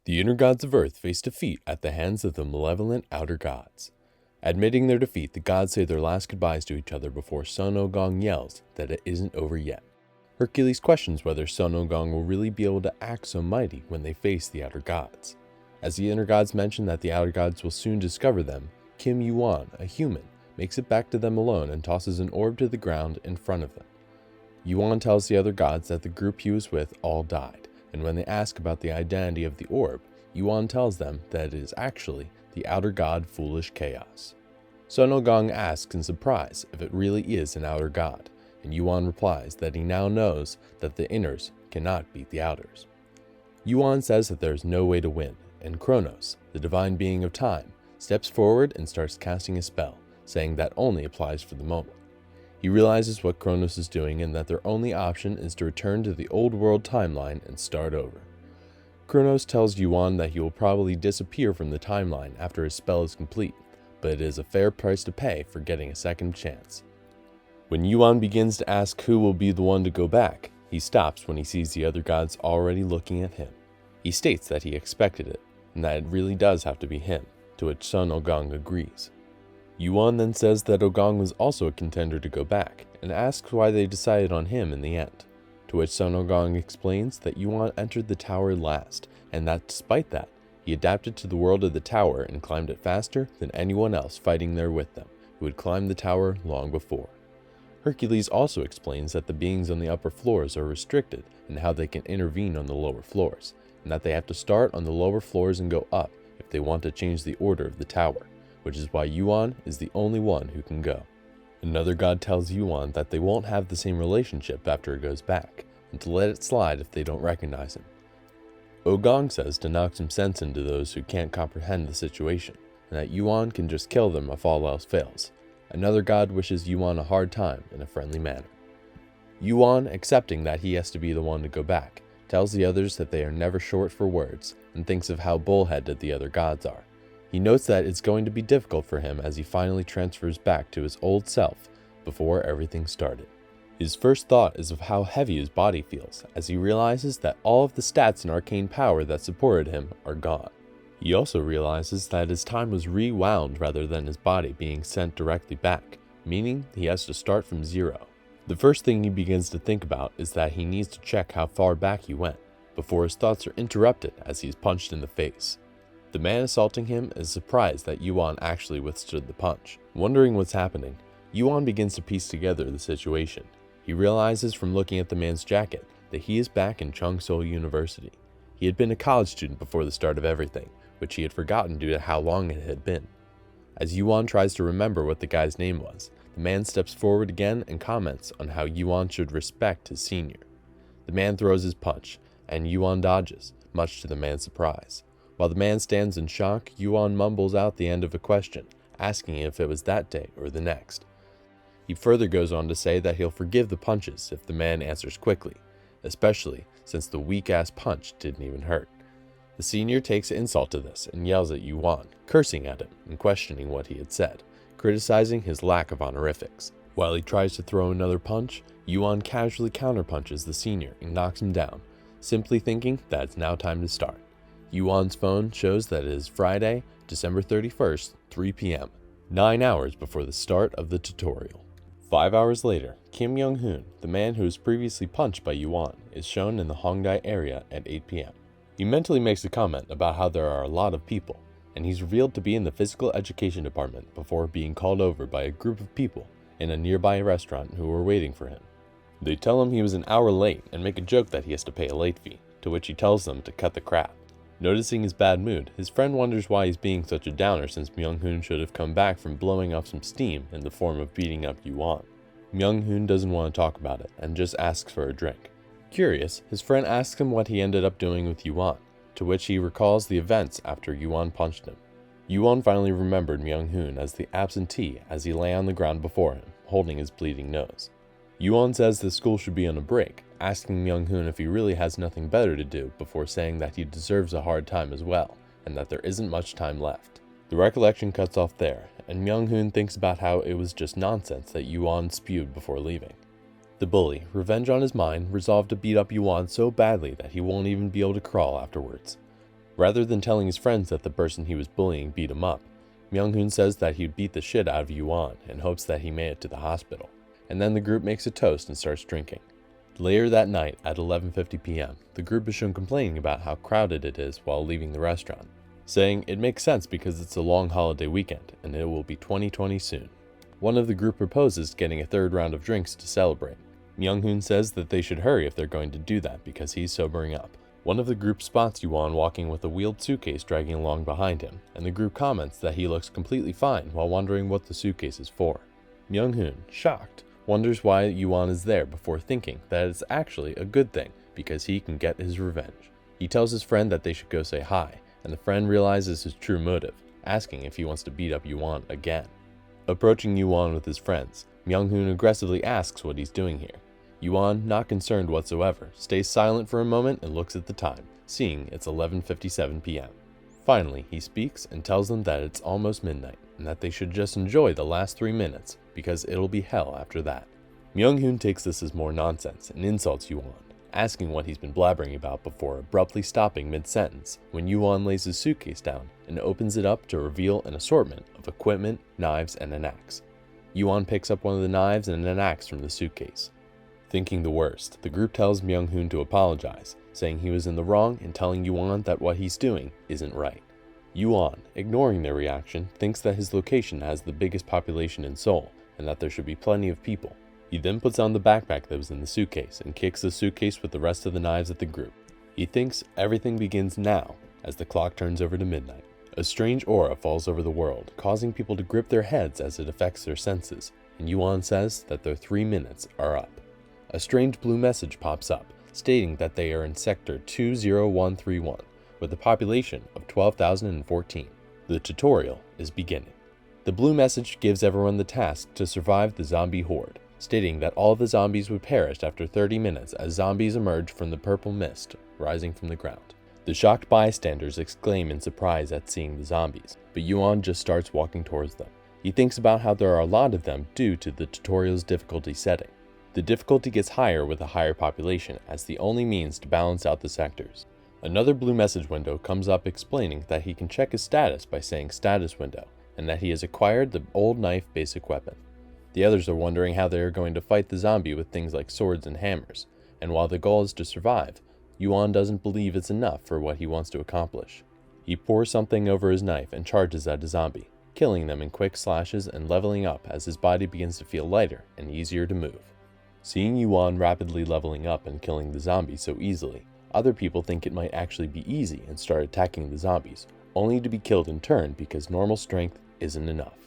The inner gods of Earth face defeat at the hands of the malevolent outer gods. Admitting their defeat, the gods say their last goodbyes to each other before Son Ohgong yells that it isn't over yet. Hercules questions whether Son Ohgong will really be able to act so mighty when they face the outer gods. As the inner gods mention that the outer gods will soon discover them, Yuan, a human, makes it back to them alone and tosses an orb to the ground in front of them. Yuan tells the other gods that the group he was with all died, and when they ask about the identity of the orb, Yuan tells them that it is actually the outer god Foolish Chaos. Son Ohgong asks in surprise if it really is an outer god, and Yuan replies that he now knows that the inners cannot beat the outers. Yuan says that there is no way to win, and Kronos, the divine being of time, steps forward and starts casting a spell, saying that only applies for the moment. He realizes what Kronos is doing and that their only option is to return to the old world timeline and start over. Kronos tells Yuan that he will probably disappear from the timeline after his spell is complete, but it is a fair price to pay for getting a second chance. When Yuan begins to ask who will be the one to go back, he stops when he sees the other gods already looking at him. He states that he expected it, and that it really does have to be him, to which Son Ohgong agrees. Yuan then says that Ohgong was also a contender to go back, and asks why they decided on him in the end, to which Son Ohgong explains that Yuan entered the tower last, and that despite that, he adapted to the world of the tower and climbed it faster than anyone else fighting there with them, who had climbed the tower long before. Hercules also explains that the beings on the upper floors are restricted and how they can intervene on the lower floors, and that they have to start on the lower floors and go up if they want to change the order of the tower, which is why Yuan is the only one who can go. Another god tells Yuan that they won't have the same relationship after it goes back, and to let it slide if they don't recognize him. Ohgong says to knock some sense into those who can't comprehend the situation, and that Yuan can just kill them if all else fails. Another god wishes Yuan a hard time in a friendly manner. Yuan, accepting that he has to be the one to go back, tells the others that they are never short for words, and thinks of how bullheaded the other gods are. He notes that it's going to be difficult for him as he finally transfers back to his old self before everything started. His first thought is of how heavy his body feels, as he realizes that all of the stats and arcane power that supported him are gone. He also realizes that his time was rewound rather than his body being sent directly back, meaning he has to start from zero. The first thing he begins to think about is that he needs to check how far back he went, before his thoughts are interrupted as he is punched in the face. The man assaulting him is surprised that Yuan actually withstood the punch. Wondering what's happening, Yuan begins to piece together the situation. He realizes from looking at the man's jacket that he is back in Chungseol University. He had been a college student before the start of everything, which he had forgotten due to how long it had been. As Yuan tries to remember what the guy's name was, the man steps forward again and comments on how Yuan should respect his senior. The man throws his punch, and Yuan dodges, much to the man's surprise. While the man stands in shock, Yuan mumbles out the end of a question, asking if it was that day or the next. He further goes on to say that he'll forgive the punches if the man answers quickly, especially since the weak-ass punch didn't even hurt. The senior takes insult to this and yells at Yuan, cursing at him and questioning what he had said, criticizing his lack of honorifics. While he tries to throw another punch, Yuan casually counterpunches the senior and knocks him down, simply thinking that it's now time to start. Yuan's phone shows that it is Friday, December 31st, 3 p.m., 9 hours before the start of the tutorial. 5 hours later, Kim Young-hoon, the man who was previously punched by Yuan, is shown in the Hongdae area at 8 p.m. He mentally makes a comment about how there are a lot of people, and he's revealed to be in the physical education department before being called over by a group of people in a nearby restaurant who were waiting for him. They tell him he was an hour late and make a joke that he has to pay a late fee, to which he tells them to cut the crap. Noticing his bad mood, his friend wonders why he's being such a downer since Myung-hoon should have come back from blowing off some steam in the form of beating up Yuan. Myung-hoon doesn't want to talk about it and just asks for a drink. Curious, his friend asks him what he ended up doing with Yuan, to which he recalls the events after Yuan punched him. Yuan finally remembered Myung-hoon as the absentee as he lay on the ground before him, holding his bleeding nose. Yuan says the school should be on a break, asking Myung-hoon if he really has nothing better to do before saying that he deserves a hard time as well, and that there isn't much time left. The recollection cuts off there, and Myung-hoon thinks about how it was just nonsense that Yuan spewed before leaving. The bully, revenge on his mind, resolved to beat up Yuan so badly that he won't even be able to crawl afterwards. Rather than telling his friends that the person he was bullying beat him up, Myung-hoon says that he'd beat the shit out of Yuan in hopes that he made it to the hospital, and then the group makes a toast and starts drinking. Later that night at 11:50 p.m., the group is shown complaining about how crowded it is while leaving the restaurant, saying it makes sense because it's a long holiday weekend and it will be 2020 soon. One of the group proposes getting a third round of drinks to celebrate. Myung-hoon says that they should hurry if they're going to do that because he's sobering up. One of the group spots Yuan walking with a wheeled suitcase dragging along behind him, and the group comments that he looks completely fine while wondering what the suitcase is for. Myung-hoon, shocked, wonders why Yuan is there before thinking that it's actually a good thing because he can get his revenge. He tells his friend that they should go say hi, and the friend realizes his true motive, asking if he wants to beat up Yuan again. Approaching Yuan with his friends, Myung-hoon aggressively asks what he's doing here. Yuan, not concerned whatsoever, stays silent for a moment and looks at the time, seeing it's 11:57 p.m. Finally, he speaks and tells them that it's almost midnight and that they should just enjoy the last 3 minutes because it'll be hell after that. Myung-hoon takes this as more nonsense and insults Yuan, asking what he's been blabbering about before abruptly stopping mid-sentence when Yuan lays his suitcase down and opens it up to reveal an assortment of equipment, knives, and an axe. Yuan picks up one of the knives and an axe from the suitcase. Thinking the worst, the group tells Myung-hoon to apologize, saying he was in the wrong and telling Yuan that what he's doing isn't right. Yuan, ignoring their reaction, thinks that his location has the biggest population in Seoul and that there should be plenty of people. He then puts on the backpack that was in the suitcase and kicks the suitcase with the rest of the knives at the group. He thinks everything begins now as the clock turns over to midnight. A strange aura falls over the world, causing people to grip their heads as it affects their senses, and Yuan says that their 3 minutes are up. A strange blue message pops up, stating that they are in Sector 20131, with a population of 12,014. The tutorial is beginning. The blue message gives everyone the task to survive the zombie horde, stating that all the zombies would perish after 30 minutes as zombies emerge from the purple mist rising from the ground. The shocked bystanders exclaim in surprise at seeing the zombies, but Yuan just starts walking towards them. He thinks about how there are a lot of them due to the tutorial's difficulty setting. The difficulty gets higher with a higher population as the only means to balance out the sectors. Another blue message window comes up explaining that he can check his status by saying status window, and that he has acquired the old knife basic weapon. The others are wondering how they are going to fight the zombie with things like swords and hammers, and while the goal is to survive, Yuan doesn't believe it's enough for what he wants to accomplish. He pours something over his knife and charges at a zombie, killing them in quick slashes and leveling up as his body begins to feel lighter and easier to move. Seeing Yuan rapidly leveling up and killing the zombies so easily, other people think it might actually be easy and start attacking the zombies, only to be killed in turn because normal strength isn't enough.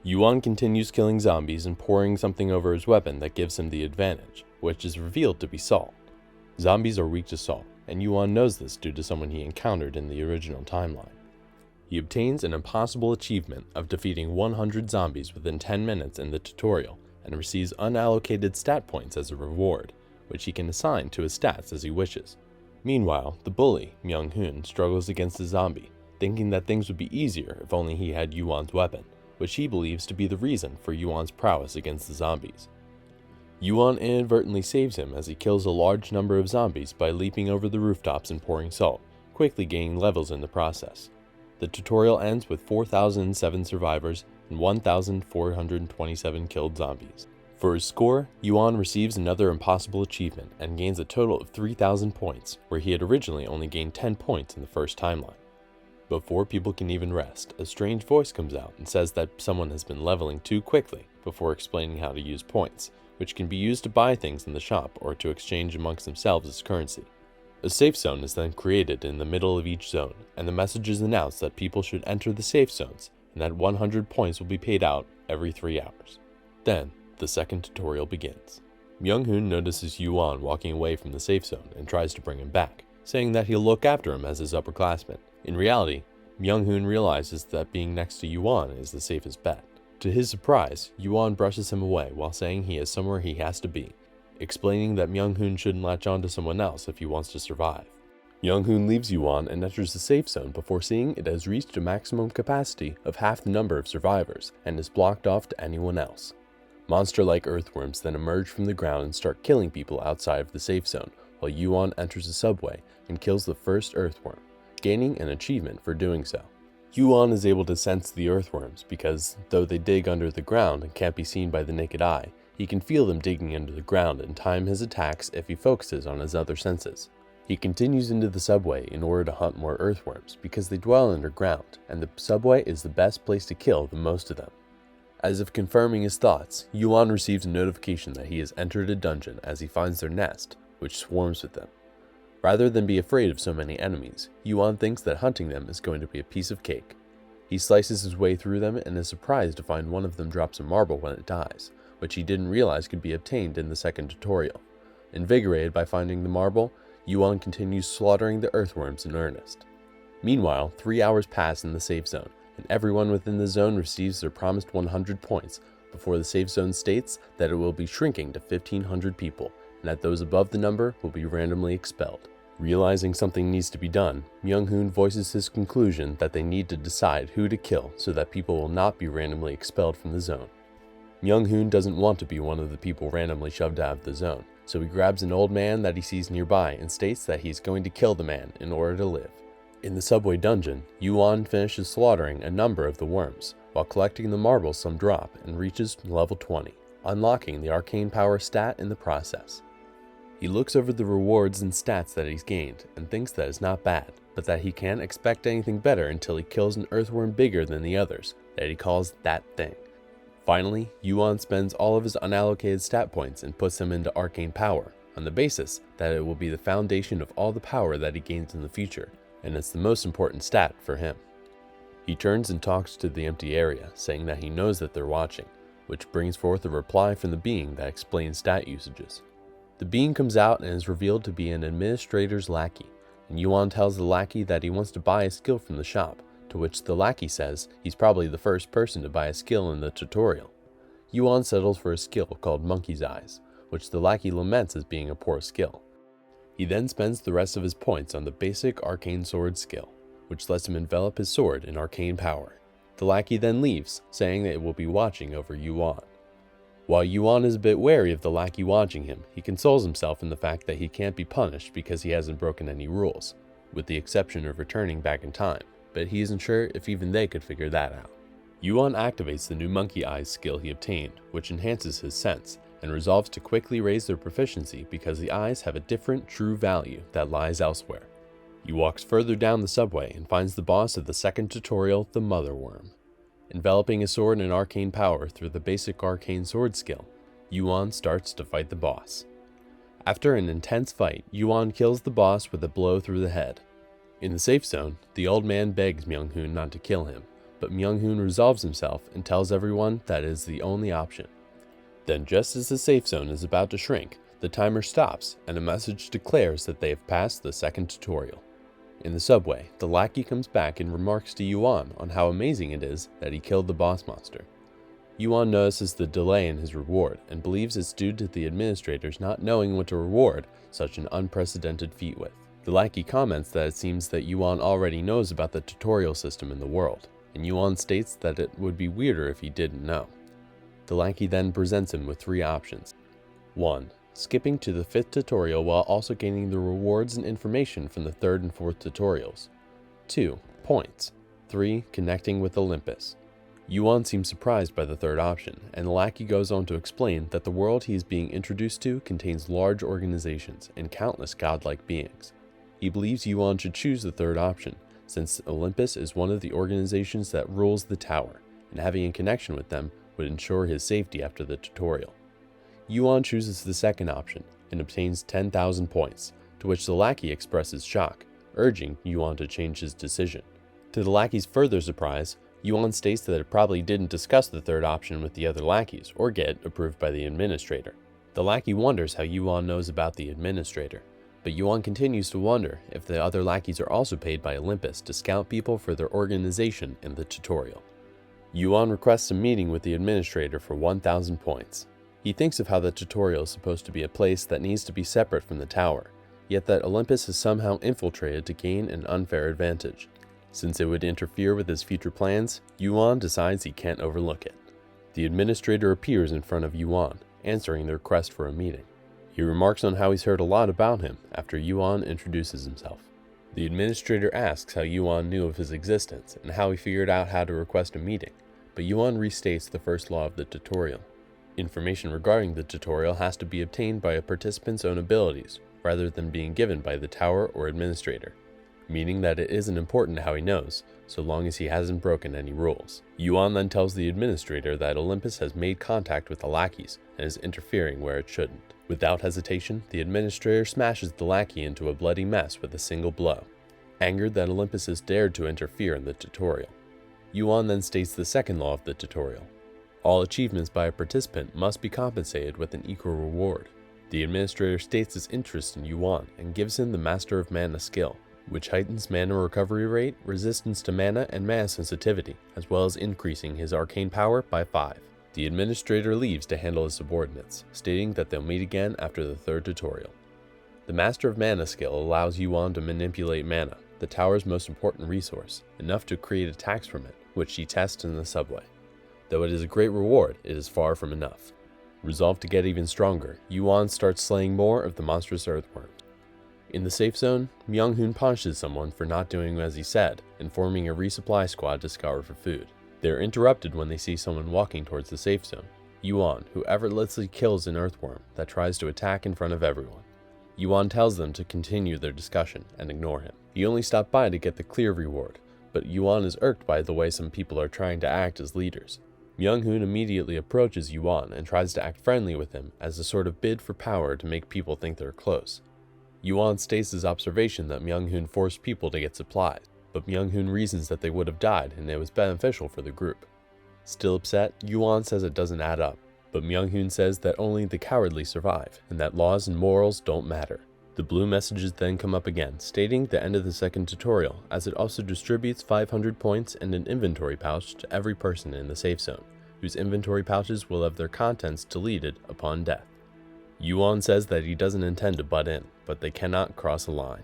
Yuan continues killing zombies and pouring something over his weapon that gives him the advantage, which is revealed to be salt. Zombies are weak to salt, and Yuan knows this due to someone he encountered in the original timeline. He obtains an impossible achievement of defeating 100 zombies within 10 minutes in the tutorial, and receives unallocated stat points as a reward, which he can assign to his stats as he wishes. Meanwhile, the bully, Myung-hoon, struggles against the zombie, thinking that things would be easier if only he had Yuan's weapon, which he believes to be the reason for Yuan's prowess against the zombies. Yuan inadvertently saves him as he kills a large number of zombies by leaping over the rooftops and pouring salt, quickly gaining levels in the process. The tutorial ends with 4,007 survivors and 1,427 killed zombies. For his score, Yuan receives another impossible achievement and gains a total of 3,000 points, where he had originally only gained 10 points in the first timeline. Before people can even rest, a strange voice comes out and says that someone has been leveling too quickly before explaining how to use points, which can be used to buy things in the shop or to exchange amongst themselves as currency. A safe zone is then created in the middle of each zone, and the message is announced that people should enter the safe zones and that 100 points will be paid out every 3 hours. Then, the second tutorial begins. Myung-hoon notices Yuan walking away from the safe zone and tries to bring him back, saying that he'll look after him as his upperclassman. In reality, Myung-hoon realizes that being next to Yuan is the safest bet. To his surprise, Yuan brushes him away while saying he is somewhere he has to be, explaining that Myung-hoon shouldn't latch on to someone else if he wants to survive. Myung-hoon leaves Yuan and enters the safe zone before seeing it has reached a maximum capacity of half the number of survivors and is blocked off to anyone else. Monster-like earthworms then emerge from the ground and start killing people outside of the safe zone, while Yuan enters the subway and kills the first earthworm, gaining an achievement for doing so. Yuwon is able to sense the earthworms because, though they dig under the ground and can't be seen by the naked eye, he can feel them digging under the ground and time his attacks if he focuses on his other senses. He continues into the subway in order to hunt more earthworms because they dwell underground, and the subway is the best place to kill the most of them. As if confirming his thoughts, Yuan receives a notification that he has entered a dungeon as he finds their nest, which swarms with them. Rather than be afraid of so many enemies, Yuan thinks that hunting them is going to be a piece of cake. He slices his way through them and is surprised to find one of them drops a marble when it dies, which he didn't realize could be obtained in the second tutorial. Invigorated by finding the marble, Yuan continues slaughtering the earthworms in earnest. Meanwhile, 3 hours pass in the safe zone, and everyone within the zone receives their promised 100 points before the safe zone states that it will be shrinking to 1,500 people, and that those above the number will be randomly expelled. Realizing something needs to be done, Myung-hoon voices his conclusion that they need to decide who to kill so that people will not be randomly expelled from the zone. Myung-hoon doesn't want to be one of the people randomly shoved out of the zone, so he grabs an old man that he sees nearby and states that he's going to kill the man in order to live. In the subway dungeon, Yuan finishes slaughtering a number of the worms, while collecting the marbles some drop and reaches level 20, unlocking the arcane power stat in the process. He looks over the rewards and stats that he's gained and thinks that it's not bad, but that he can't expect anything better until he kills an earthworm bigger than the others, that he calls that thing. Finally, Yuan spends all of his unallocated stat points and puts them into arcane power, on the basis that it will be the foundation of all the power that he gains in the future, and it's the most important stat for him. He turns and talks to the empty area, saying that he knows that they're watching, which brings forth a reply from the being that explains stat usages. The being comes out and is revealed to be an administrator's lackey, and Yuan tells the lackey that he wants to buy a skill from the shop, to which the lackey says he's probably the first person to buy a skill in the tutorial. Yuan settles for a skill called Monkey's Eyes, which the lackey laments as being a poor skill. He then spends the rest of his points on the basic arcane sword skill, which lets him envelop his sword in arcane power. The lackey then leaves, saying that it will be watching over Yuan. While Yuan is a bit wary of the lackey watching him, he consoles himself in the fact that he can't be punished because he hasn't broken any rules, with the exception of returning back in time, but he isn't sure if even they could figure that out. Yuan activates the new Monkey Eyes skill he obtained, which enhances his sense, and resolves to quickly raise their proficiency because the eyes have a different true value that lies elsewhere. He walks further down the subway and finds the boss of the second tutorial, the Mother Worm. Enveloping his sword in arcane power through the basic arcane sword skill, Yuan starts to fight the boss. After an intense fight, Yuan kills the boss with a blow through the head. In the safe zone, the old man begs Myung-hoon not to kill him, but Myung-hoon resolves himself and tells everyone that it is the only option. Then just as the safe zone is about to shrink, the timer stops and a message declares that they have passed the second tutorial. In the subway, the lackey comes back and remarks to Yuan on how amazing it is that he killed the boss monster. Yuan notices the delay in his reward and believes it's due to the administrators not knowing what to reward such an unprecedented feat with. The lackey comments that it seems that Yuan already knows about the tutorial system in the world, and Yuan states that it would be weirder if he didn't know. The lackey then presents him with 3 options. 1. Skipping to the 5th tutorial while also gaining the rewards and information from the 3rd and 4th tutorials. 2. Points. 3. Connecting with Olympus. Yuan seems surprised by the 3rd option, and the lackey goes on to explain that the world he is being introduced to contains large organizations and countless godlike beings. He believes Yuan should choose the 3rd option, since Olympus is one of the organizations that rules the tower, and having a connection with them would ensure his safety after the tutorial. Yuan chooses the 2nd option and obtains 10,000 points, to which the lackey expresses shock, urging Yuan to change his decision. To the lackey's further surprise, Yuan states that it probably didn't discuss the 3rd option with the other lackeys or get approved by the administrator. The lackey wonders how Yuan knows about the administrator, but Yuan continues to wonder if the other lackeys are also paid by Olympus to scout people for their organization in the tutorial. Yuan requests a meeting with the administrator for 1,000 points. He thinks of how the tutorial is supposed to be a place that needs to be separate from the tower, yet that Olympus has somehow infiltrated to gain an unfair advantage. Since it would interfere with his future plans, Yuan decides he can't overlook it. The administrator appears in front of Yuan, answering the request for a meeting. He remarks on how he's heard a lot about him after Yuan introduces himself. The administrator asks how Yuan knew of his existence and how he figured out how to request a meeting, but Yuan restates the first law of the tutorial. Information regarding the tutorial has to be obtained by a participant's own abilities, rather than being given by the tower or administrator, meaning that it isn't important how he knows, so long as he hasn't broken any rules. Yuan then tells the administrator that Olympus has made contact with the lackeys and is interfering where it shouldn't. Without hesitation, the administrator smashes the lackey into a bloody mess with a single blow, angered that Olympus has dared to interfere in the tutorial. Yuan then states the second law of the tutorial. All achievements by a participant must be compensated with an equal reward. The administrator states his interest in Yuan and gives him the Master of Mana skill, which heightens mana recovery rate, resistance to mana, and mana sensitivity, as well as increasing his arcane power by 5. The administrator leaves to handle his subordinates, stating that they'll meet again after the third tutorial. The Master of Mana skill allows Yuan to manipulate mana, the tower's most important resource, enough to create attacks from it, which she tests in the subway. Though it is a great reward, it is far from enough. Resolved to get even stronger, Yuan starts slaying more of the monstrous earthworm. In the safe zone, Myung-hoon punishes someone for not doing as he said and forming a resupply squad to scour for food. They are interrupted when they see someone walking towards the safe zone, Yuan, who effortlessly kills an earthworm that tries to attack in front of everyone. Yuan tells them to continue their discussion and ignore him. He only stopped by to get the clear reward, but Yuan is irked by the way some people are trying to act as leaders. Myung-hoon immediately approaches Yuan and tries to act friendly with him as a sort of bid for power to make people think they're close. Yuan states his observation that Myung-hoon forced people to get supplies, but Myung-hoon reasons that they would have died and it was beneficial for the group. Still upset, Yuan says it doesn't add up, but Myung-hoon says that only the cowardly survive and that laws and morals don't matter. The blue messages then come up again, stating the end of the second tutorial, as it also distributes 500 points and an inventory pouch to every person in the safe zone, whose inventory pouches will have their contents deleted upon death. Yuan says that he doesn't intend to butt in, but they cannot cross a line.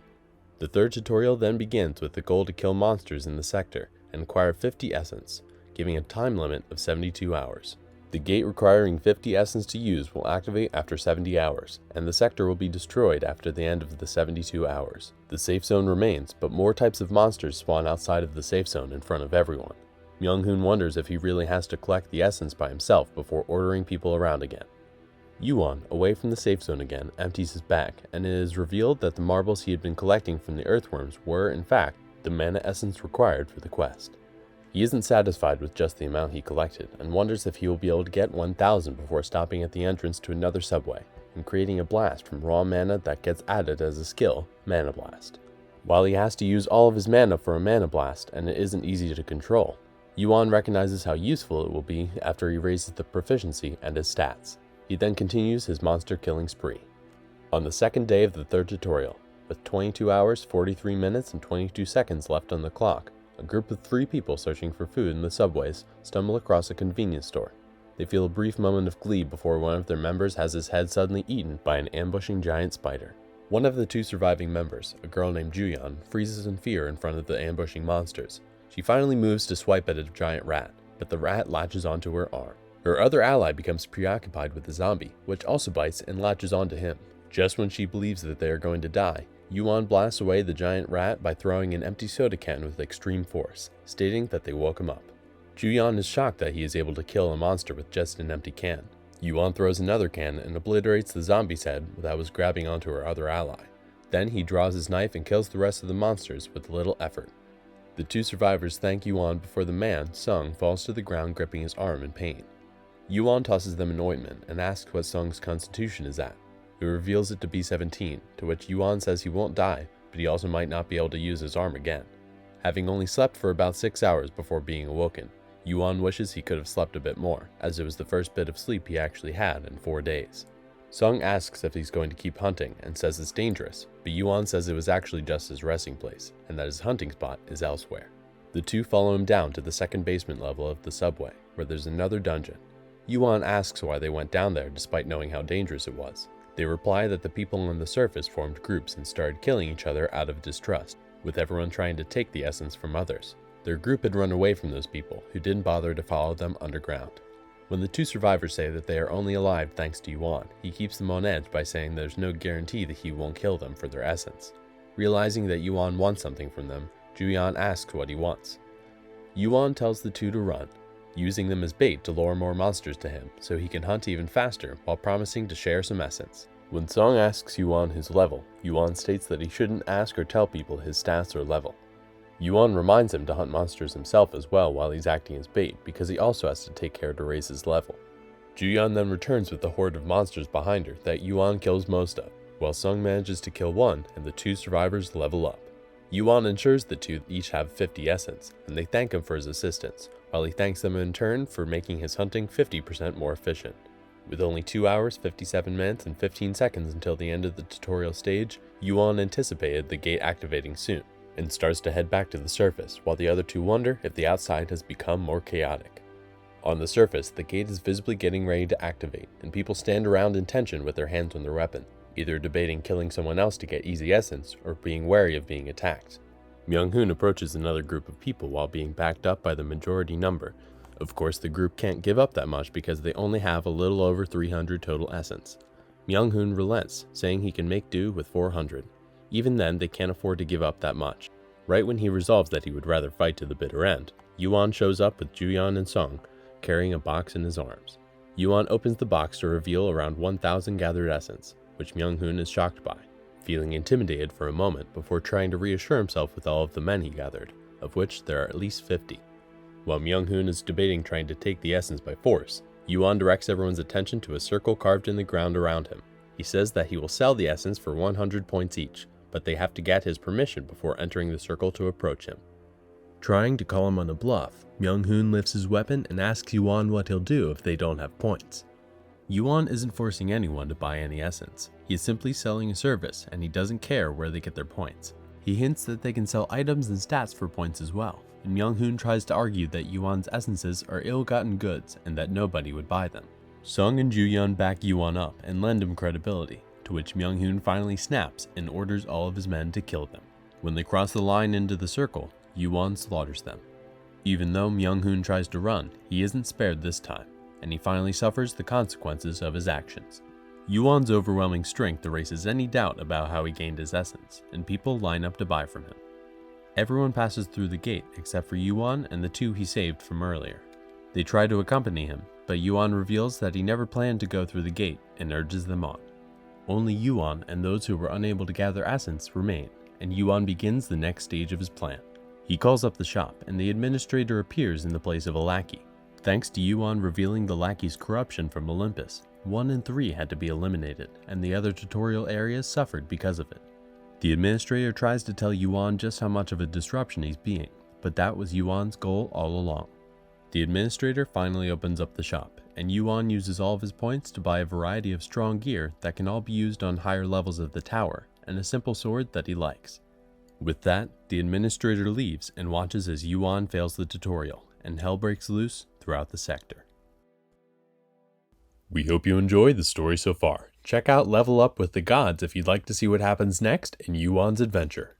The third tutorial then begins with the goal to kill monsters in the sector and acquire 50 essence, giving a time limit of 72 hours. The gate requiring 50 essence to use will activate after 70 hours, and the sector will be destroyed after the end of the 72 hours. The safe zone remains, but more types of monsters spawn outside of the safe zone in front of everyone. Myung-hoon wonders if he really has to collect the essence by himself before ordering people around again. Yuan, away from the safe zone again, empties his bag, and it is revealed that the marbles he had been collecting from the earthworms were, in fact, the mana essence required for the quest. He isn't satisfied with just the amount he collected, and wonders if he will be able to get 1,000 before stopping at the entrance to another subway, and creating a blast from raw mana that gets added as a skill, Mana Blast. While he has to use all of his mana for a Mana Blast, and it isn't easy to control, Yuan recognizes how useful it will be after he raises the proficiency and his stats. He then continues his monster-killing spree. On the second day of the third tutorial, with 22 hours, 43 minutes, and 22 seconds left on the clock, a group of 3 people searching for food in the subways stumble across a convenience store. They feel a brief moment of glee before one of their members has his head suddenly eaten by an ambushing giant spider. One of the 2 surviving members, a girl named Yuan, freezes in fear in front of the ambushing monsters. She finally moves to swipe at a giant rat, but the rat latches onto her arm. Her other ally becomes preoccupied with the zombie, which also bites and latches onto him. Just when she believes that they are going to die, Yuan blasts away the giant rat by throwing an empty soda can with extreme force, stating that they woke him up. Yuan is shocked that he is able to kill a monster with just an empty can. Yuan throws another can and obliterates the zombie's head that was grabbing onto her other ally. Then he draws his knife and kills the rest of the monsters with little effort. The 2 survivors thank Yuan before the man, Sung, falls to the ground gripping his arm in pain. Yuan tosses them an ointment and asks what Sung's constitution is at. He reveals it to be 17, to which Yuan says he won't die, but he also might not be able to use his arm again. Having only slept for about 6 hours before being awoken, Yuan wishes he could have slept a bit more, as it was the first bit of sleep he actually had in 4 days. Sung asks if he's going to keep hunting and says it's dangerous, but Yuan says it was actually just his resting place, and that his hunting spot is elsewhere. The 2 follow him down to the second basement level of the subway, where there's another dungeon. Yuan asks why they went down there despite knowing how dangerous it was. They reply that the people on the surface formed groups and started killing each other out of distrust, with everyone trying to take the essence from others. Their group had run away from those people, who didn't bother to follow them underground. When the 2 survivors say that they are only alive thanks to Yuan, he keeps them on edge by saying there's no guarantee that he won't kill them for their essence. Realizing that Yuan wants something from them, Yuan asks what he wants. Yuan tells the two to run, using them as bait to lure more monsters to him so he can hunt even faster while promising to share some essence. When Song asks Yuan his level, Yuan states that he shouldn't ask or tell people his stats or level. Yuan reminds him to hunt monsters himself as well while he's acting as bait because he also has to take care to raise his level. Yuan then returns with the horde of monsters behind her that Yuan kills most of, while Sung manages to kill one and the two survivors level up. Yuan ensures the two each have 50 essence, and they thank him for his assistance, while he thanks them in turn for making his hunting 50% more efficient. With only 2 hours, 57 minutes, and 15 seconds until the end of the tutorial stage, Yuan anticipated the gate activating soon, and starts to head back to the surface, while the other two wonder if the outside has become more chaotic. On the surface, the gate is visibly getting ready to activate, and people stand around in tension with their hands on their weapon, either debating killing someone else to get easy essence or being wary of being attacked. Myung-hoon approaches another group of people while being backed up by the majority number. Of course, the group can't give up that much because they only have a little over 300 total essence. Myung-hoon relents, saying he can make do with 400. Even then, they can't afford to give up that much. Right when he resolves that he would rather fight to the bitter end, Yuan shows up with Juyeon and Song, carrying a box in his arms. Yuan opens the box to reveal around 1,000 gathered essence, which Myung-hoon is shocked by, feeling intimidated for a moment before trying to reassure himself with all of the men he gathered, of which there are at least 50. While Myung-hoon is debating trying to take the essence by force, Yuan directs everyone's attention to a circle carved in the ground around him. He says that he will sell the essence for 100 points each, but they have to get his permission before entering the circle to approach him. Trying to call him on a bluff, Myung-hoon lifts his weapon and asks Yuan what he'll do if they don't have points. Yuan isn't forcing anyone to buy any essence. He is simply selling a service, and he doesn't care where they get their points. He hints that they can sell items and stats for points as well, and Myung-hoon tries to argue that Yuan's essences are ill-gotten goods and that nobody would buy them. Sung and Juyeon back Yuan up and lend him credibility, to which Myung-hoon finally snaps and orders all of his men to kill them. When they cross the line into the circle, Yuan slaughters them. Even though Myung-hoon tries to run, he isn't spared this time, and he finally suffers the consequences of his actions. Yuan's overwhelming strength erases any doubt about how he gained his essence, and people line up to buy from him. Everyone passes through the gate except for Yuan and the two he saved from earlier. They try to accompany him, but Yuan reveals that he never planned to go through the gate and urges them on. Only Yuan and those who were unable to gather essence remain, and Yuan begins the next stage of his plan. He calls up the shop, and the administrator appears in the place of a lackey. Thanks to Yuan revealing the lackey's corruption from Olympus, 1 in 3 had to be eliminated, and the other tutorial areas suffered because of it. The administrator tries to tell Yuan just how much of a disruption he's being, but that was Yuan's goal all along. The administrator finally opens up the shop, and Yuan uses all of his points to buy a variety of strong gear that can all be used on higher levels of the tower, and a simple sword that he likes. With that, the administrator leaves and watches as Yuan fails the tutorial, and hell breaks loose throughout the sector. We hope you enjoyed the story so far. Check out Level Up with the Gods if you'd like to see what happens next in Yuan's adventure.